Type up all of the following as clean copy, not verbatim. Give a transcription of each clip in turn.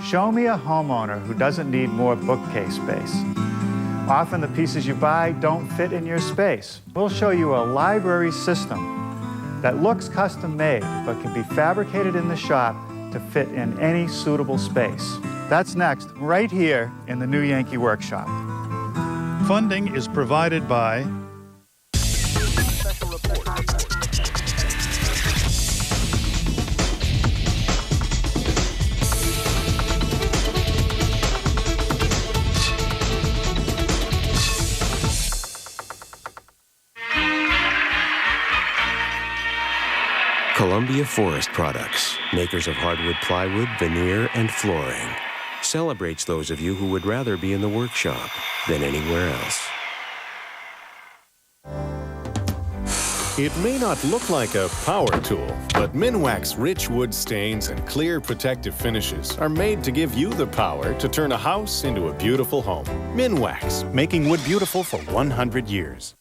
Show me a homeowner who doesn't need more bookcase space. Often the pieces you buy don't fit in your space. We'll show you a library system that looks custom-made but can be fabricated in the shop to fit in any suitable space. That's next, right here in the New Yankee Workshop. Funding is provided by Columbia Forest Products, makers of hardwood plywood, veneer, and flooring, celebrates those of you who would rather be in the workshop than anywhere else. It may not look like a power tool, but Minwax's rich wood stains and clear protective finishes are made to give you the power to turn a house into a beautiful home. Minwax, making wood beautiful for 100 years.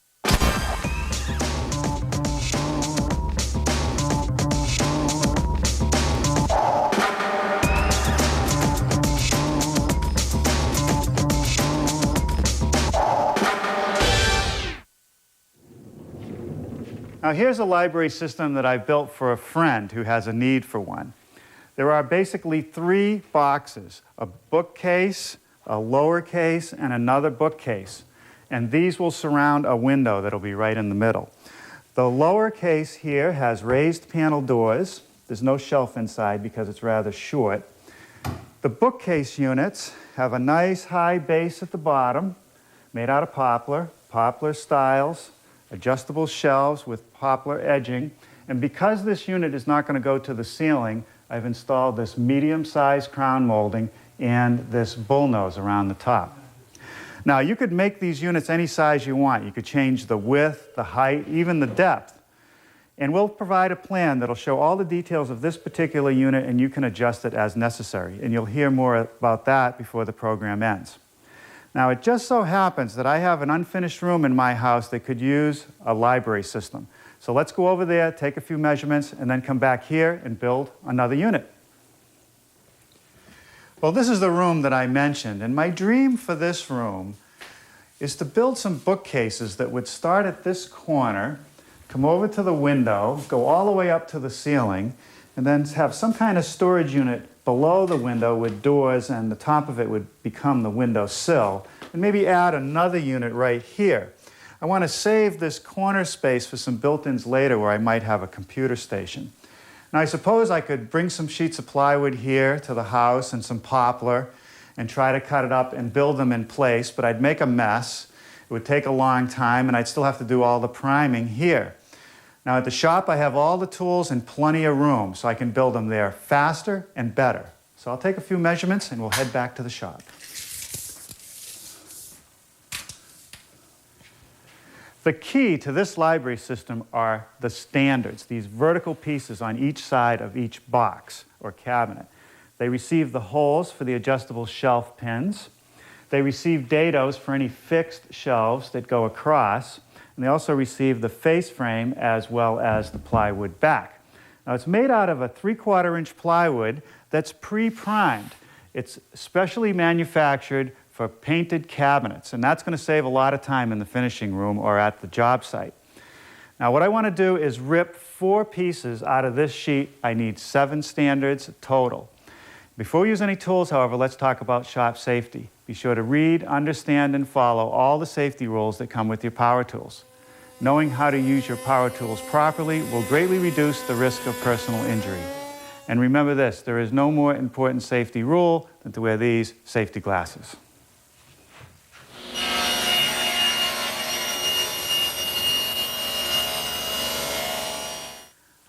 Now here's a library system that I built for a friend who has a need for one. There are basically 3 boxes, a bookcase, a lower case, and another bookcase. And these will surround a window that'll be right in the middle. The lower case here has raised panel doors. There's no shelf inside because it's rather short. The bookcase units have a nice high base at the bottom, made out of poplar, poplar stiles, adjustable shelves with poplar edging, and because this unit is not going to go to the ceiling, I've installed this medium-sized crown molding and this bullnose around the top. Now, you could make these units any size you want. You could change the width, the height, even the depth. And we'll provide a plan that'll show all the details of this particular unit, and you can adjust it as necessary. And you'll hear more about that before the program ends. Now, it just so happens that I have an unfinished room in my house that could use a library system. So let's go over there, take a few measurements, and then come back here and build another unit. Well, this is the room that I mentioned, and my dream for this room is to build some bookcases that would start at this corner, come over to the window, go all the way up to the ceiling, and then have some kind of storage unit below the window with doors, and the top of it would become the window sill, and maybe add another unit right here. I want to save this corner space for some built-ins later where I might have a computer station. Now, I suppose I could bring some sheets of plywood here to the house and some poplar and try to cut it up and build them in place, but I'd make a mess. It would take a long time, and I'd still have to do all the priming here. Now, at the shop, I have all the tools and plenty of room, so I can build them there faster and better. So I'll take a few measurements, and we'll head back to the shop. The key to this library system are the standards, these vertical pieces on each side of each box or cabinet. They receive the holes for the adjustable shelf pins. They receive dados for any fixed shelves that go across. And they also receive the face frame as well as the plywood back. Now, it's made out of a 3/4-inch plywood that's pre-primed. It's specially manufactured for painted cabinets, and that's going to save a lot of time in the finishing room or at the job site. Now, what I want to do is rip 4 pieces out of this sheet. I need 7 standards total. Before we use any tools, however, let's talk about shop safety. Be sure to read, understand, and follow all the safety rules that come with your power tools. Knowing how to use your power tools properly will greatly reduce the risk of personal injury. And remember this, there is no more important safety rule than to wear these safety glasses.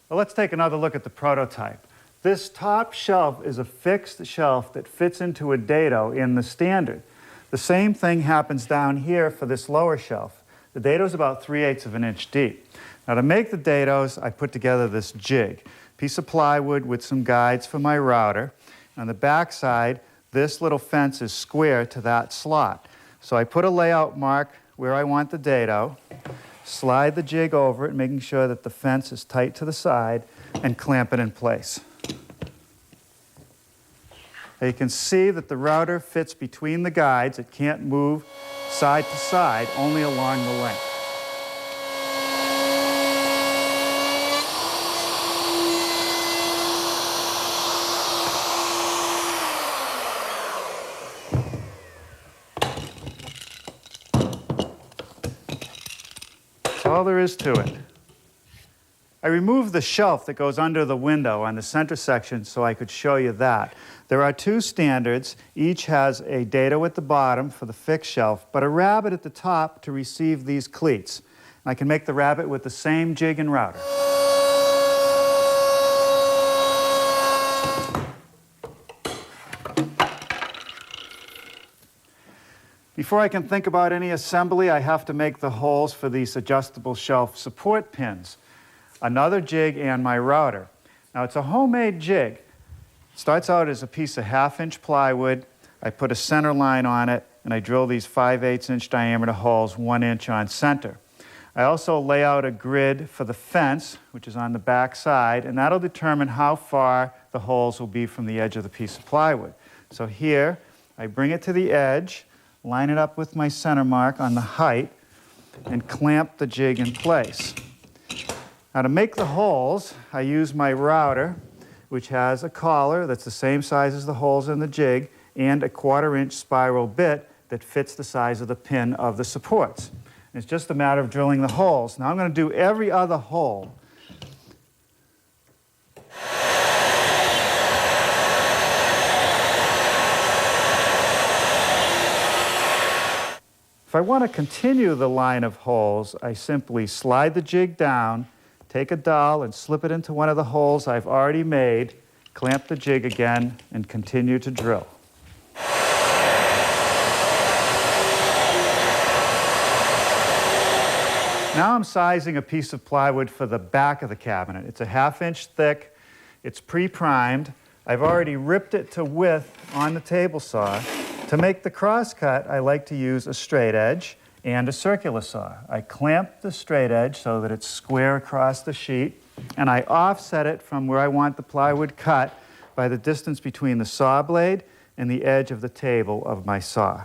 Well, let's take another look at the prototype. This top shelf is a fixed shelf that fits into a dado in the standard. The same thing happens down here for this lower shelf. The dado is about 3/8 of an inch deep. Now, to make the dados, I put together this jig. Piece of plywood with some guides for my router. On the back side, this little fence is square to that slot. So I put a layout mark where I want the dado, slide the jig over it, making sure that the fence is tight to the side, and clamp it in place. Now you can see that the router fits between the guides. It can't move side to side, only along the length. That's all there is to it. I removed the shelf that goes under the window on the center section so I could show you that. There are two standards. Each has a dado at the bottom for the fixed shelf, but a rabbet at the top to receive these cleats. And I can make the rabbet with the same jig and router. Before I can think about any assembly, I have to make the holes for these adjustable shelf support pins. Another jig and my router. Now it's a homemade jig. It starts out as a piece of 1/2-inch plywood. I put a center line on it and I drill these 5/8-inch diameter holes 1 inch on center. I also lay out a grid for the fence, which is on the back side, and that'll determine how far the holes will be from the edge of the piece of plywood. So here, I bring it to the edge, line it up with my center mark on the height, and clamp the jig in place. Now to make the holes, I use my router, which has a collar that's the same size as the holes in the jig, and a 1/4-inch spiral bit that fits the size of the pin of the supports. And it's just a matter of drilling the holes. Now I'm going to do every other hole. If I want to continue the line of holes, I simply slide the jig down, take a dowel and slip it into one of the holes I've already made, clamp the jig again, and continue to drill. Now I'm sizing a piece of plywood for the back of the cabinet. It's a 1/2-inch thick. It's pre-primed. I've already ripped it to width on the table saw. To make the crosscut, I like to use a straight edge and a circular saw. I clamp the straight edge so that it's square across the sheet, and I offset it from where I want the plywood cut by the distance between the saw blade and the edge of the table of my saw.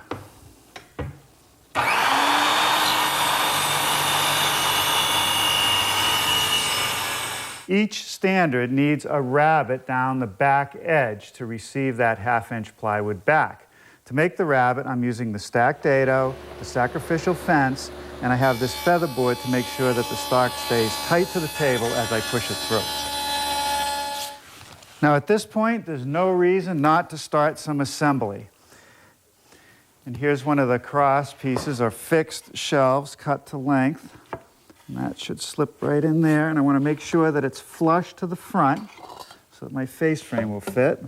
Each standard needs a rabbet down the back edge to receive that 1/2-inch plywood back. To make the rabbet, I'm using the stacked dado, the sacrificial fence, and I have this feather board to make sure that the stock stays tight to the table as I push it through. Now at this point, there's no reason not to start some assembly. And here's one of the cross pieces, or fixed shelves cut to length. And that should slip right in there, and I want to make sure that it's flush to the front so that my face frame will fit.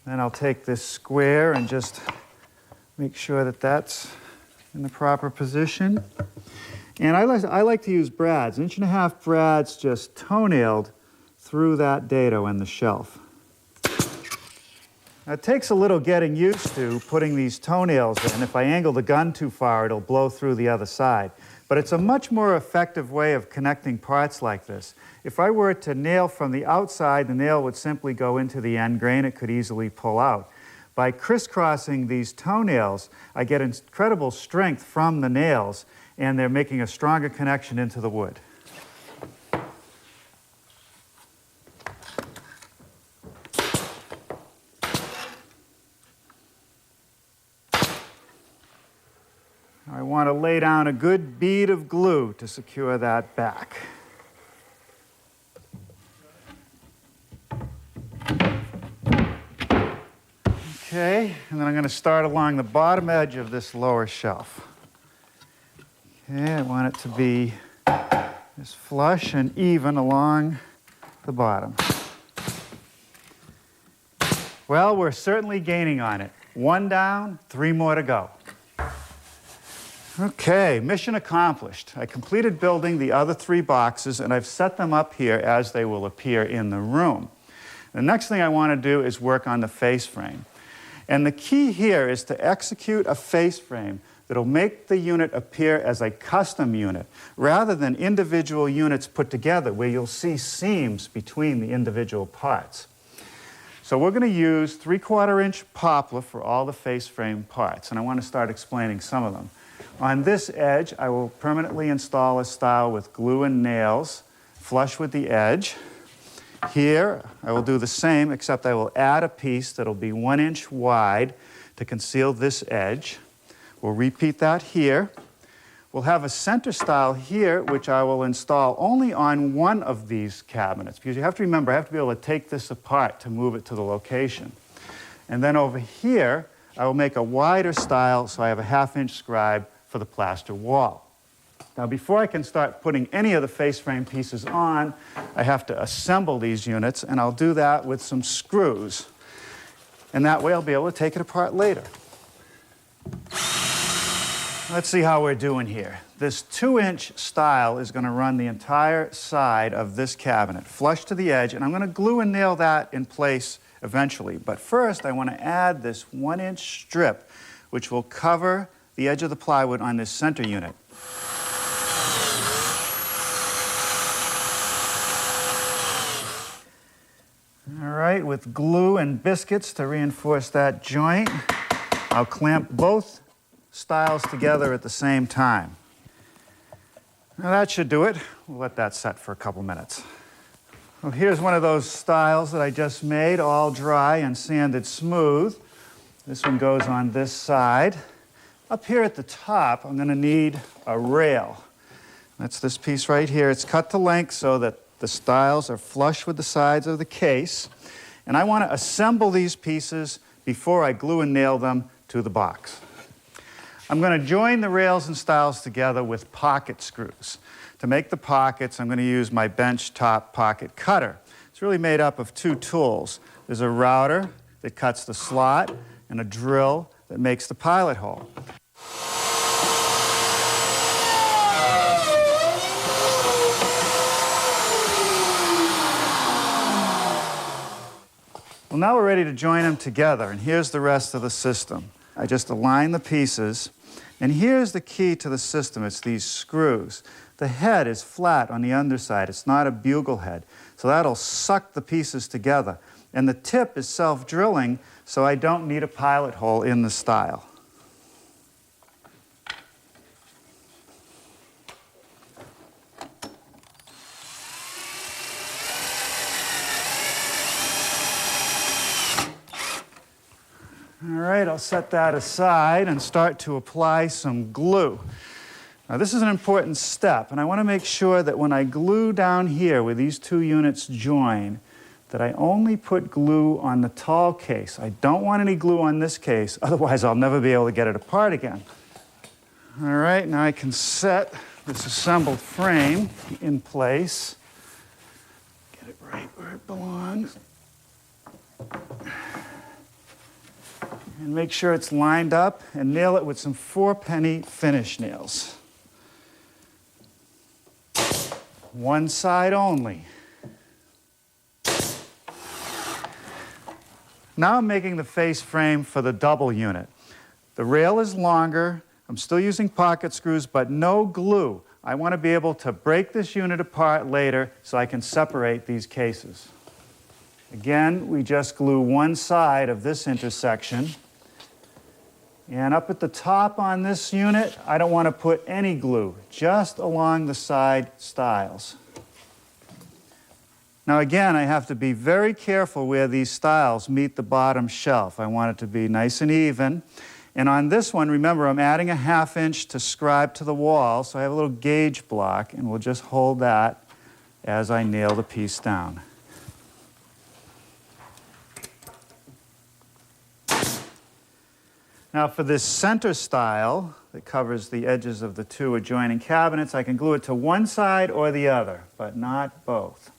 Then I'll take this square and just make sure that that's in the proper position. And I like to use brads, 1.5-inch brads just toenailed through that dado in the shelf. Now, it takes a little getting used to putting these toenails in. If I angle the gun too far, it'll blow through the other side. But it's a much more effective way of connecting parts like this. If I were to nail from the outside, the nail would simply go into the end grain. It could easily pull out. By crisscrossing these toenails, I get incredible strength from the nails, and they're making a stronger connection into the wood. I want to lay down a good bead of glue to secure that back. Okay, and then I'm going to start along the bottom edge of this lower shelf. Okay, I want it to be as flush and even along the bottom. Well, we're certainly gaining on it. 1 down, 3 more to go. Okay, mission accomplished. I completed building the other 3 boxes, and I've set them up here as they will appear in the room. The next thing I want to do is work on the face frame. And the key here is to execute a face frame that'll make the unit appear as a custom unit rather than individual units put together where you'll see seams between the individual parts. So we're going to use 3/4 inch poplar for all the face frame parts, and I want to start explaining some of them. On this edge, I will permanently install a stile with glue and nails flush with the edge. Here, I will do the same, except I will add a piece that'll be 1 inch wide to conceal this edge. We'll repeat that here. We'll have a center stile here, which I will install only on one of these cabinets, because you have to remember, I have to be able to take this apart to move it to the location. And then over here, I will make a wider stile, so I have a 1/2 inch scribe for the plaster wall. Now, before I can start putting any of the face frame pieces on, I have to assemble these units, and I'll do that with some screws. And that way I'll be able to take it apart later. Let's see how we're doing here. This 2-inch stile is going to run the entire side of this cabinet, flush to the edge, and I'm going to glue and nail that in place eventually. But first, I want to add this 1-inch strip, which will cover the edge of the plywood on this center unit. All right, with glue and biscuits to reinforce that joint, I'll clamp both stiles together at the same time. Now that should do it. We'll let that set for a couple minutes. Well, here's one of those stiles that I just made, all dry and sanded smooth. This one goes on this side. Up here at the top, I'm going to need a rail. That's this piece right here. It's cut to length so that the stiles are flush with the sides of the case. And I want to assemble these pieces before I glue and nail them to the box. I'm going to join the rails and stiles together with pocket screws. To make the pockets, I'm going to use my bench top pocket cutter. It's really made up of 2 tools. There's a router that cuts the slot and a drill that makes the pilot hole. Well, now we're ready to join them together, and here's the rest of the system. I just align the pieces, and here's the key to the system. It's these screws. The head is flat on the underside. It's not a bugle head, so that'll suck the pieces together. And the tip is self-drilling, so I don't need a pilot hole in the stile. All right, I'll set that aside and start to apply some glue. Now, this is an important step, and I want to make sure that when I glue down here where these 2 units join, that I only put glue on the tall case. I don't want any glue on this case, otherwise I'll never be able to get it apart again. All right, now I can set this assembled frame in place. Get it right where it belongs. And make sure it's lined up and nail it with some 4-penny finish nails. One side only. Now I'm making the face frame for the double unit. The rail is longer. I'm still using pocket screws, but no glue. I want to be able to break this unit apart later so I can separate these cases. Again, we just glue one side of this intersection. And up at the top on this unit, I don't want to put any glue, just along the side stiles. Now again, I have to be very careful where these stiles meet the bottom shelf. I want it to be nice and even. And on this one, remember, I'm adding a 1/2 inch to scribe to the wall, so I have a little gauge block, and we'll just hold that as I nail the piece down. Now for this center stile that covers the edges of the 2 adjoining cabinets, I can glue it to one side or the other, but not both.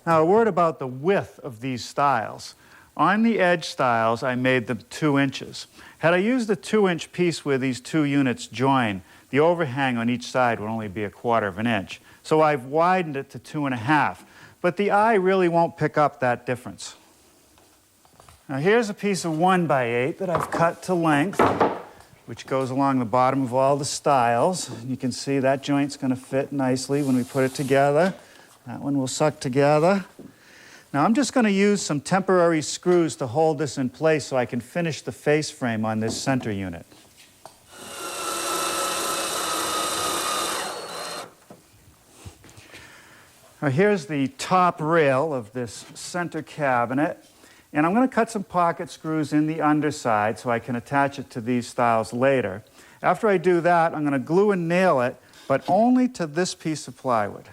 Now a word about the width of these stiles. On the edge stiles, I made them 2 inches. Had I used a 2-inch piece where these 2 units join, the overhang on each side would only be 1/4 inch. So I've widened it to 2.5. but the eye really won't pick up that difference. Now here's a piece of 1x8 that I've cut to length, which goes along the bottom of all the stiles. You can see that joint's going to fit nicely when we put it together. That one will suck together. Now I'm just going to use some temporary screws to hold this in place so I can finish the face frame on this center unit. Now here's the top rail of this center cabinet, and I'm going to cut some pocket screws in the underside so I can attach it to these stiles later. After I do that, I'm going to glue and nail it, but only to this piece of plywood.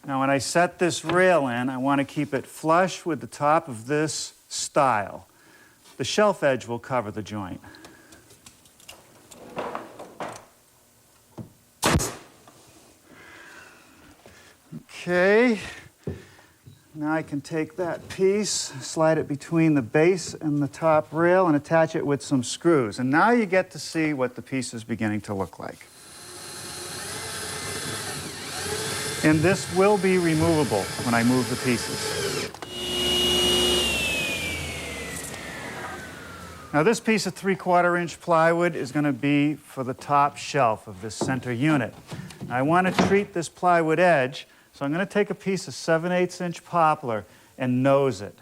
Now when I set this rail in, I want to keep it flush with the top of this stile. The shelf edge will cover the joint. Okay, now I can take that piece, slide it between the base and the top rail, and attach it with some screws. And now you get to see what the piece is beginning to look like. And this will be removable when I move the pieces. Now this piece of 3/4-inch plywood is going to be for the top shelf of this center unit. Now, I want to treat this plywood edge, so I'm going to take a piece of 7/8-inch poplar and nose it.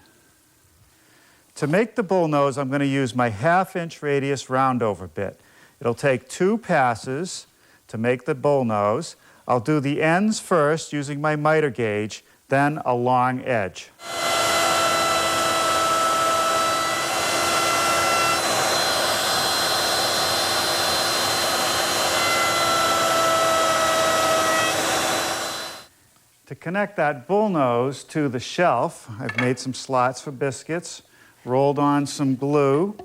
To make the bull nose, I'm going to use my 1/2-inch radius roundover bit. It'll take 2 passes to make the bull nose. I'll do the ends first using my miter gauge, then a long edge. To connect that bull nose to the shelf, I've made some slots for biscuits, rolled on some glue.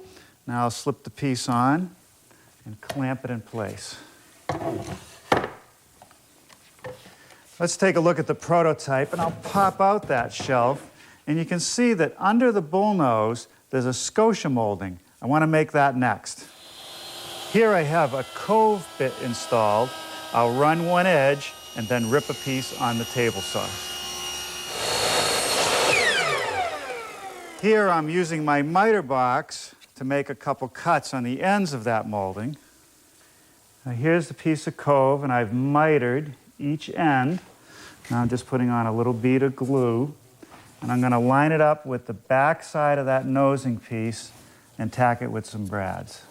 Now I'll slip the piece on and clamp it in place. Let's take a look at the prototype, and I'll pop out that shelf, and you can see that under the bull nose there's a scotia molding. I want to make that next. Here I have a cove bit installed. I'll run one edge and then rip a piece on the table saw. Here I'm using my miter box to make a couple cuts on the ends of that molding. Now here's the piece of cove, and I've mitered each end. Now I'm just putting on a little bead of glue, and I'm going to line it up with the back side of that nosing piece and tack it with some brads.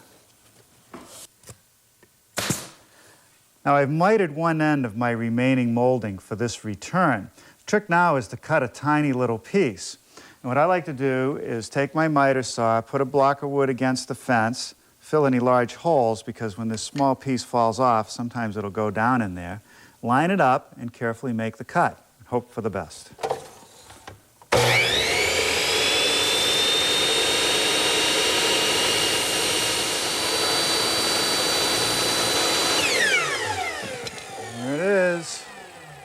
Now I've mitered one end of my remaining molding for this return. The trick now is to cut a tiny little piece. And what I like to do is take my miter saw, put a block of wood against the fence, fill any large holes, because when this small piece falls off, sometimes it'll go down in there. Line it up and carefully make the cut. Hope for the best. There it is.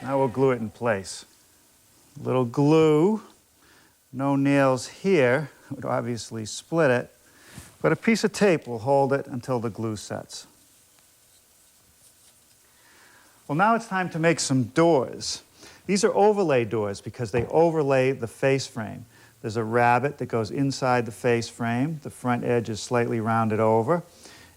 Now we'll glue it in place. A little glue, no nails here, would obviously split it, but a piece of tape will hold it until the glue sets. Well, now it's time to make some doors. These are overlay doors because they overlay the face frame. There's a rabbet that goes inside the face frame. The front edge is slightly rounded over,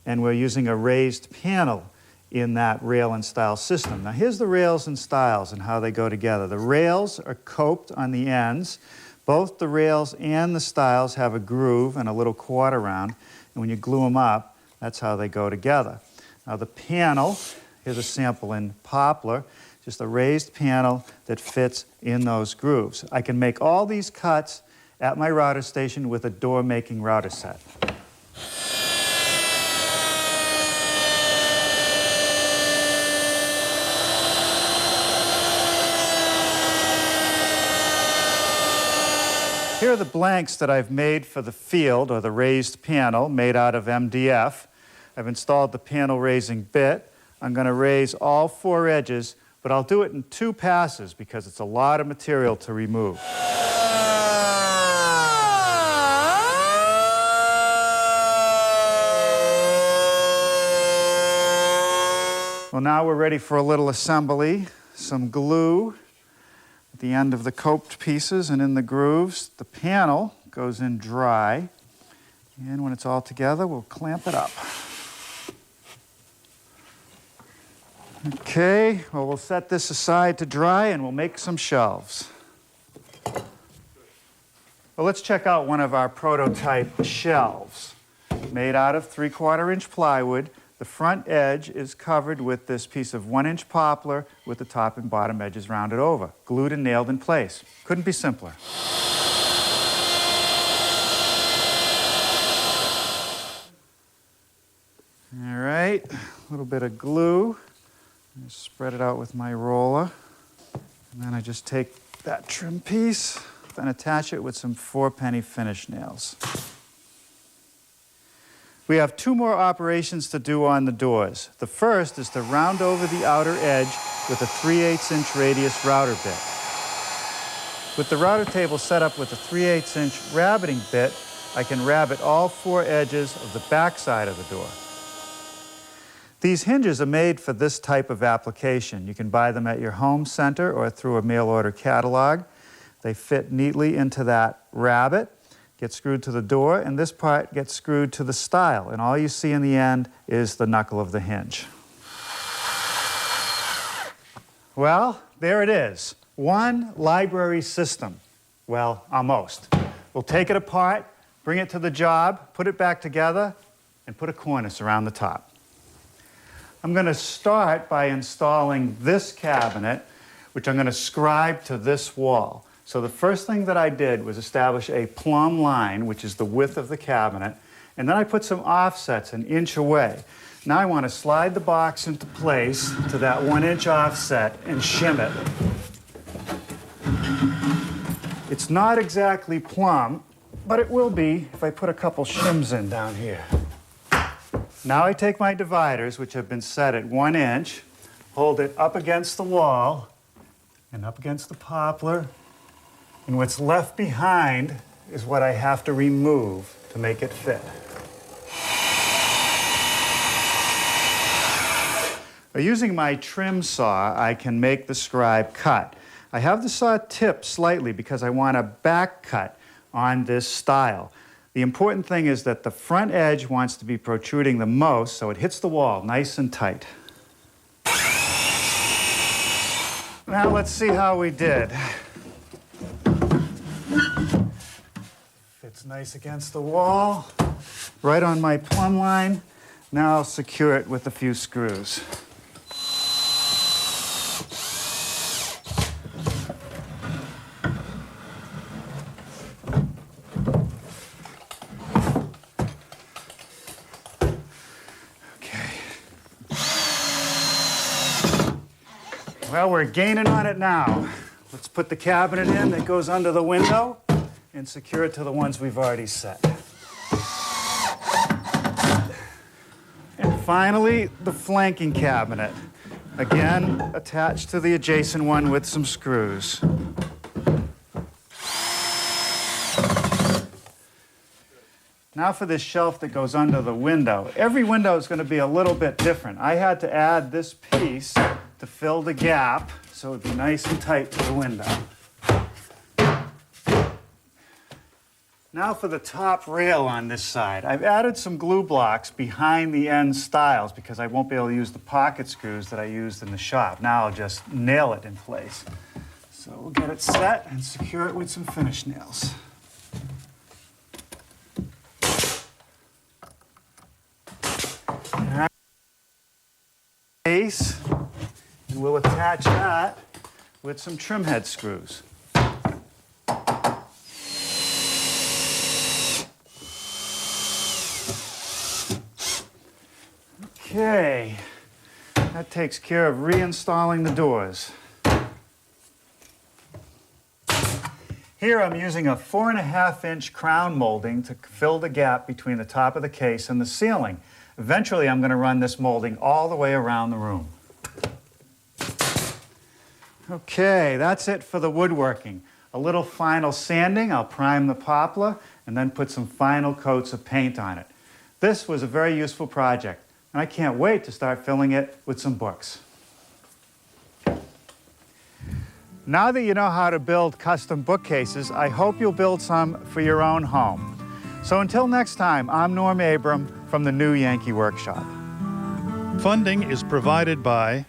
and we're using a raised panel in that rail and stile system. Now here's the rails and stiles and how they go together. The rails are coped on the ends. Both the rails and the stiles have a groove and a little quarter round, and when you glue them up, that's how they go together. Now the panel, here's a sample in poplar, just a raised panel that fits in those grooves. I can make all these cuts at my router station with a door-making router set. Here are the blanks that I've made for the field, or the raised panel, made out of MDF. I've installed the panel raising bit. I'm going to raise all 4 edges, but I'll do it in 2 passes because it's a lot of material to remove. Well, now we're ready for a little assembly. Some glue at the end of the coped pieces and in the grooves. The panel goes in dry. And when it's all together, we'll clamp it up. Okay, well, we'll set this aside to dry and we'll make some shelves. Well, let's check out one of our prototype shelves. Made out of 3/4-inch plywood. The front edge is covered with this piece of 1-inch poplar with the top and bottom edges rounded over, glued and nailed in place. Couldn't be simpler. All right, a little bit of glue. Just spread it out with my roller. And then I just take that trim piece and attach it with some 4-penny finish nails. We have 2 more operations to do on the doors. The first is to round over the outer edge with a 3/8-inch radius router bit. With the router table set up with a 3/8-inch rabbiting bit, I can rabbit all 4 edges of the back side of the door. These hinges are made for this type of application. You can buy them at your home center or through a mail order catalog. They fit neatly into that rabbet, get screwed to the door, and this part gets screwed to the stile, and all you see in the end is the knuckle of the hinge. Well, there it is. One library system. Well, almost. We'll take it apart, bring it to the job, put it back together, and put a cornice around the top. I'm going to start by installing this cabinet, which I'm going to scribe to this wall. So the first thing that I did was establish a plumb line, which is the width of the cabinet, and then I put some offsets 1 inch away. Now I want to slide the box into place to that 1-inch offset and shim it. It's not exactly plumb, but it will be if I put a couple shims in down here. Now I take my dividers, which have been set at 1 inch, hold it up against the wall and up against the poplar, and what's left behind is what I have to remove to make it fit. By using my trim saw, I can make the scribe cut. I have the saw tipped slightly because I want a back cut on this stile. The important thing is that the front edge wants to be protruding the most, so it hits the wall nice and tight. Now let's see how we did. Fits nice against the wall, right on my plumb line. Now I'll secure it with a few screws. Well, we're gaining on it now. Let's put the cabinet in that goes under the window and secure it to the ones we've already set. And finally, the flanking cabinet. Again, attached to the adjacent one with some screws. Now for this shelf that goes under the window. Every window is going to be a little bit different. I had to add this piece to fill the gap so it would be nice and tight to the window. Now for the top rail on this side. I've added some glue blocks behind the end stiles because I won't be able to use the pocket screws that I used in the shop. Now I'll just nail it in place. So we'll get it set and secure it with some finish nails. Base, and we'll attach that with some trim head screws. Okay, that takes care of reinstalling the doors. Here I'm using a 4.5-inch crown molding to fill the gap between the top of the case and the ceiling. Eventually, I'm going to run this molding all the way around the room. Okay, that's it for the woodworking. A little final sanding, I'll prime the poplar, and then put some final coats of paint on it. This was a very useful project. and I can't wait to start filling it with some books. Now that you know how to build custom bookcases, I hope you'll build some for your own home. So until next time, I'm Norm Abram from the New Yankee Workshop. Funding is provided by